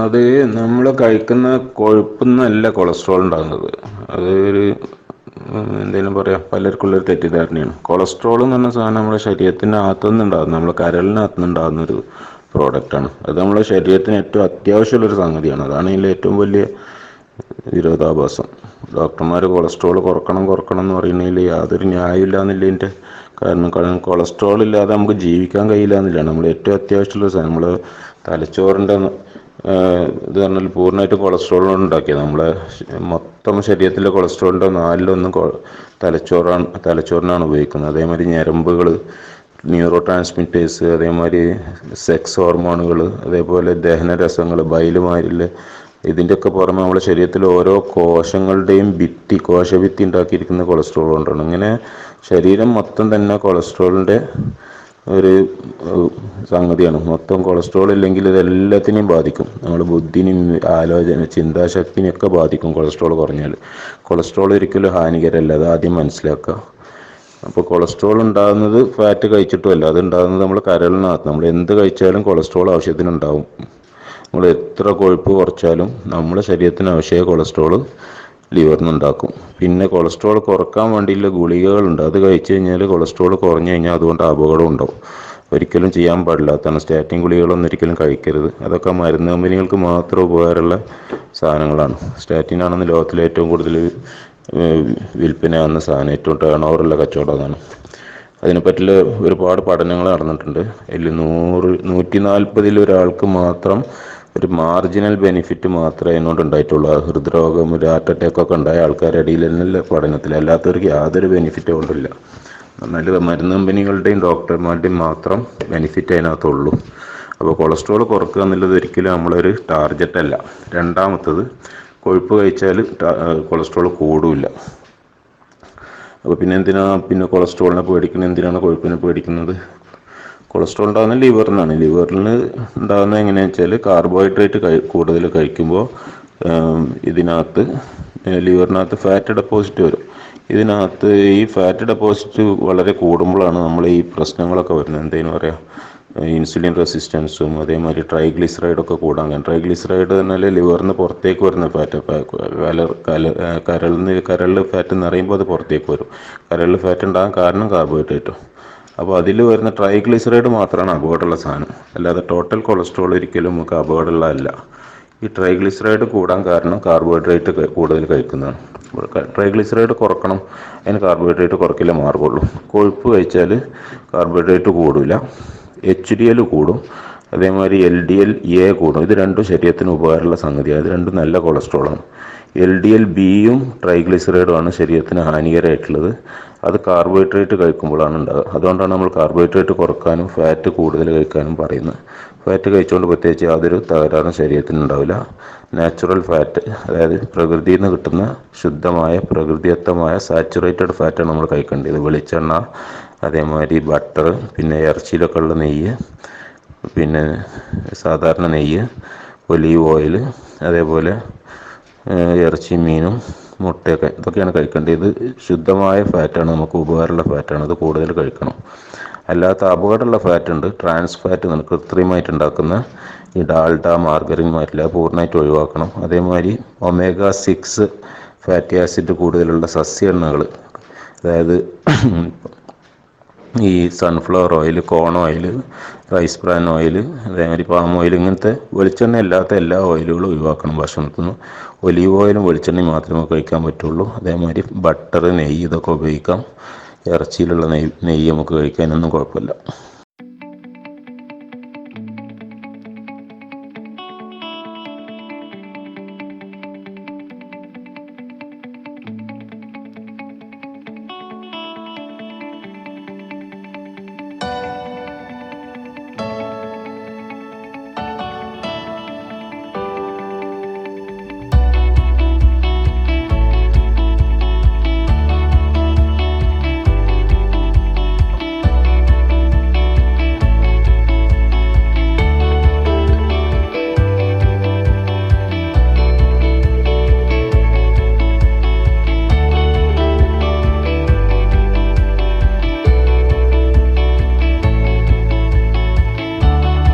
അത് നമ്മൾ കഴിക്കുന്ന കൊഴുപ്പിന്നല്ല കൊളസ്ട്രോൾ ഉണ്ടാകുന്നത്. അത് ഒരു എന്തെങ്കിലും പറയാം, പലർക്കുള്ളൊരു തെറ്റിദ്ധാരണയാണ്. കൊളസ്ട്രോൾ എന്ന് പറഞ്ഞ സാധനം നമ്മുടെ ശരീരത്തിനകത്തുനിന്നുണ്ടാകുന്ന, നമ്മുടെ കരളിനകത്തുനിന്നുണ്ടാകുന്നൊരു പ്രോഡക്റ്റാണ്. അത് നമ്മുടെ ശരീരത്തിന് ഏറ്റവും അത്യാവശ്യമുള്ളൊരു സംഗതിയാണ്. അതാണ് ഇതിൻ്റെ ഏറ്റവും വലിയ വിരോധാഭാസം. ഡോക്ടർമാർ കൊളസ്ട്രോൾ കുറക്കണം കുറക്കണം എന്ന് പറയുന്നതിൽ യാതൊരു ന്യായമില്ല എന്നുള്ളതിൻ്റെ കാരണം കൊളസ്ട്രോൾ ഇല്ലാതെ നമുക്ക് ജീവിക്കാൻ കഴിയില്ല എന്നുള്ളതാണ്. നമ്മൾ ഏറ്റവും അത്യാവശ്യമുള്ള സാധനം, നമ്മൾ തലച്ചോറിൻ്റെ ഇത് പറഞ്ഞാൽ പൂർണ്ണമായിട്ട് കൊളസ്ട്രോൾ ഉണ്ടാക്കിയത്. നമ്മളെ മൊത്തം ശരീരത്തിലെ കൊളസ്ട്രോളിൻ്റെ 4/1 തലച്ചോറിനാണ് ഉപയോഗിക്കുന്നത്. അതേമാതിരി ഞരമ്പുകൾ, ന്യൂറോ ട്രാൻസ്മിറ്റേഴ്സ്, അതേമാതിരി സെക്സ് ഹോർമോണുകൾ, അതേപോലെ ദഹനരസങ്ങൾ, ബൈലുമാരിൽ, ഇതിൻ്റെയൊക്കെ പുറമെ നമ്മുടെ ശരീരത്തിൽ ഓരോ കോശങ്ങളുടെയും കോശഭിത്തി ഉണ്ടാക്കിയിരിക്കുന്ന കൊളസ്ട്രോൾ കൊണ്ടാണ്. ഇങ്ങനെ ശരീരം മൊത്തം തന്നെ കൊളസ്ട്രോളിൻ്റെ ഒരു സംഗതിയാണ്. മൊത്തം കൊളസ്ട്രോൾ ഇല്ലെങ്കിൽ ഇതെല്ലാത്തിനെയും ബാധിക്കും. നമ്മുടെ ബുദ്ധിനെയും ചിന്താശക്തിനെയൊക്കെ ബാധിക്കും കൊളസ്ട്രോൾ കുറഞ്ഞാൽ. കൊളസ്ട്രോൾ ഒരിക്കലും ഹാനികരമല്ല, അത് ആദ്യം മനസ്സിലാക്കുക. അപ്പോൾ കൊളസ്ട്രോൾ ഉണ്ടാകുന്നത് ഫാറ്റ് കഴിച്ചിട്ടുമല്ല, അത് ഉണ്ടാകുന്നത് നമ്മൾ കരളിനകത്ത്. നമ്മൾ എന്ത് കഴിച്ചാലും കൊളസ്ട്രോൾ ആവശ്യത്തിനുണ്ടാവും. നമ്മൾ എത്ര കൊഴുപ്പ് കുറച്ചാലും നമ്മുടെ ശരീരത്തിന് ആവശ്യമായ കൊളസ്ട്രോൾ ലിവറിനുണ്ടാക്കും. പിന്നെ കൊളസ്ട്രോൾ കുറക്കാൻ വേണ്ടിയുള്ള ഗുളികകളുണ്ട്. അത് കഴിച്ചു കഴിഞ്ഞാൽ കൊളസ്ട്രോൾ കുറഞ്ഞു കഴിഞ്ഞാൽ അതുകൊണ്ട് അപകടം ഉണ്ടാവും. ഒരിക്കലും ചെയ്യാൻ പാടില്ലാത്തതാണ്. സ്റ്റാറ്റിൻ ഗുളികകളൊന്നും ഒരിക്കലും കഴിക്കരുത്. അതൊക്കെ മരുന്ന് കമ്പനികൾക്ക് മാത്രം ഉപകാരമുള്ള സാധനങ്ങളാണ്. സ്റ്റാറ്റിൻ ആണെന്ന് ലോകത്തിലെ ഏറ്റവും കൂടുതൽ വിൽപ്പനയാകുന്ന സാധനം, ഏറ്റവും ടേൺ ഓവറുള്ള കച്ചവടം അതാണ്. അതിനെപ്പറ്റിയുള്ള ഒരുപാട് പഠനങ്ങൾ നടന്നിട്ടുണ്ട്. അതിൽ 140 ഒരാൾക്ക് മാത്രം ഒരു മാർജിനൽ ബെനിഫിറ്റ് മാത്രമേ അതിനോട് ഉണ്ടായിട്ടുള്ളൂ. ഹൃദ്രോഗം, ഹാർട്ട് അറ്റാക്ക് ഒക്കെ ഉണ്ടായ ആൾക്കാരുടെ ഇടയിൽ തന്നെ പഠനത്തിൽ, അല്ലാത്തവർക്ക് യാതൊരു ബെനിഫിറ്റ് കൊണ്ടില്ല. എന്നാൽ മരുന്ന് കമ്പനികളുടെയും ഡോക്ടർമാരുടെയും മാത്രം ബെനിഫിറ്റ് അതിനകത്തുള്ളൂ. അപ്പോൾ കൊളസ്ട്രോൾ കുറക്കുക എന്നുള്ളത് ഒരിക്കലും നമ്മളൊരു ടാർഗറ്റ് അല്ല. രണ്ടാമത്തത്, കൊഴുപ്പ് കഴിച്ചാൽ കൊളസ്ട്രോൾ കൂടില്ല. അപ്പോൾ പിന്നെ കൊളസ്ട്രോളിനെ പേടിക്കുന്നത് എന്തിനാണ്? കൊഴുപ്പിനെ പേടിക്കുന്നത്? കൊളസ്ട്രോൾ ഉണ്ടാകുന്നത് ലിവറിനാണ്. ലിവറിന് ഉണ്ടാകുന്നത് എങ്ങനെയാണെന്ന് വെച്ചാൽ, കാർബോഹൈഡ്രേറ്റ് കൂടുതൽ കഴിക്കുമ്പോൾ ഇതിനകത്ത് ലിവറിനകത്ത് ഫാറ്റ് ഡെപ്പോസിറ്റ് വരും. ഇതിനകത്ത് ഈ ഫാറ്റ് ഡെപ്പോസിറ്റ് വളരെ കൂടുമ്പോഴാണ് നമ്മൾ ഈ പ്രശ്നങ്ങളൊക്കെ വരുന്നത്. എന്തെങ്കിലും പറയാം, ഇൻസുലിൻ റെസിസ്റ്റൻസും അതേമാതിരി ട്രൈഗ്ലിസറൈഡൊക്കെ കൂടാൻ കഴിയും. ട്രൈഗ്ലിസറൈഡ് എന്നാൽ ലിവറിന് പുറത്തേക്ക് വരുന്ന ഫാറ്റ്. കരളിൽ ഫാറ്റ് നിറയുമ്പോൾ അത് പുറത്തേക്ക് വരും. കരളിൽ ഫാറ്റ് ഉണ്ടാകാൻ കാരണം കാർബോഹൈഡ്രേറ്റും. അപ്പോൾ അതിൽ വരുന്ന ട്രൈഗ്ലിസറൈഡ് മാത്രമാണ് അപകടമുള്ള സാധനം, അല്ലാതെ ടോട്ടൽ കൊളസ്ട്രോൾ ഒരിക്കലും നമുക്ക് അപകടമുള്ളതല്ല. ഈ ട്രൈഗ്ലിസറൈഡ് കൂടാൻ കാരണം കാർബോഹൈഡ്രേറ്റ് കൂടുതൽ കഴിക്കുന്നതാണ്. ട്രൈഗ്ലിസറൈഡ് കുറക്കണം, അതിന് കാർബോഹൈഡ്രേറ്റ് കുറയ്ക്കലേ മാർഗമുള്ളൂ. കൊഴുപ്പ് കഴിച്ചാൽ കാർബോഹൈഡ്രേറ്റ് കൂടില്ല, HDL കൂടും, അതേമാതിരി LDL-A കൂടും. ഇത് രണ്ടും ശരീരത്തിന് ഉപകാരമുള്ള സംഗതിയാണ്. ഇത് രണ്ടും നല്ല കൊളസ്ട്രോളാണ്. LDL-Bയും ട്രൈഗ്ലിസറൈഡുമാണ് ശരീരത്തിന് ഹാനികരമായിട്ടുള്ളത്. അത് കാർബോഹൈഡ്രേറ്റ് കഴിക്കുമ്പോഴാണ് ഉണ്ടാകുക. അതുകൊണ്ടാണ് നമ്മൾ കാർബോഹൈഡ്രേറ്റ് കുറക്കാനും ഫാറ്റ് കൂടുതൽ കഴിക്കാനും പറയുന്നത്. ഫാറ്റ് കഴിച്ചുകൊണ്ട് പ്രത്യേകിച്ച് യാതൊരു തകരാറും ശരീരത്തിന് ഉണ്ടാവില്ല. നാച്ചുറൽ ഫാറ്റ്, അതായത് പ്രകൃതിയിൽ നിന്ന് കിട്ടുന്ന ശുദ്ധമായ പ്രകൃതിദത്തമായ സാച്ചുറേറ്റഡ് ഫാറ്റാണ് നമ്മൾ കഴിക്കേണ്ടത്. വെളിച്ചെണ്ണ, അതേമാതിരി ബട്ടർ, പിന്നെ ഇറച്ചിയിലൊക്കെ ഉള്ള നെയ്യ്, പിന്നെ സാധാരണ നെയ്യ്, ഒലീവ് ഓയിൽ, അതേപോലെ ഇറച്ചി, മീനും, മുട്ടയൊക്കെ, ഇതൊക്കെയാണ് കഴിക്കേണ്ടത്. ഇത് ശുദ്ധമായ ഫാറ്റാണ്, നമുക്ക് ഉപകാരമുള്ള ഫാറ്റാണ്. അത് കൂടുതൽ കഴിക്കണം. അല്ലാത്ത അപകടമുള്ള ഫാറ്റ് ഉണ്ട്, ട്രാൻസ് ഫാറ്റ്, നമുക്ക് കൃത്രിമമായിട്ട് ഉണ്ടാക്കുന്ന ഈ ഡാൽഡ, മാർഗറിൻ മാറ്റില്ല, പൂർണ്ണമായിട്ട് ഒഴിവാക്കണം. അതേമാതിരി omega-6 ഫാറ്റി ആസിഡ് കൂടുതലുള്ള സസ്യ എണ്ണകൾ, അതായത് ഈ sunflower oil, corn oil, rice bran oil, അതേമാതിരി പാം ഓയിൽ, ഇങ്ങനത്തെ വെളിച്ചെണ്ണ അല്ലാത്ത എല്ലാ ഓയിലുകളും ഒഴിവാക്കണം ഭക്ഷണത്തിൽ നിന്ന്. ഒലീവ് ഓയിലും വെളിച്ചെണ്ണയും മാത്രമേ കഴിക്കാൻ പറ്റുള്ളൂ. അതേമാതിരി ബട്ടർ, നെയ്യ്, ഇതൊക്കെ ഉപയോഗിക്കാം. ഇറച്ചിയിലുള്ള നെയ്യ് നമുക്ക് കഴിക്കാനൊന്നും കുഴപ്പമില്ല.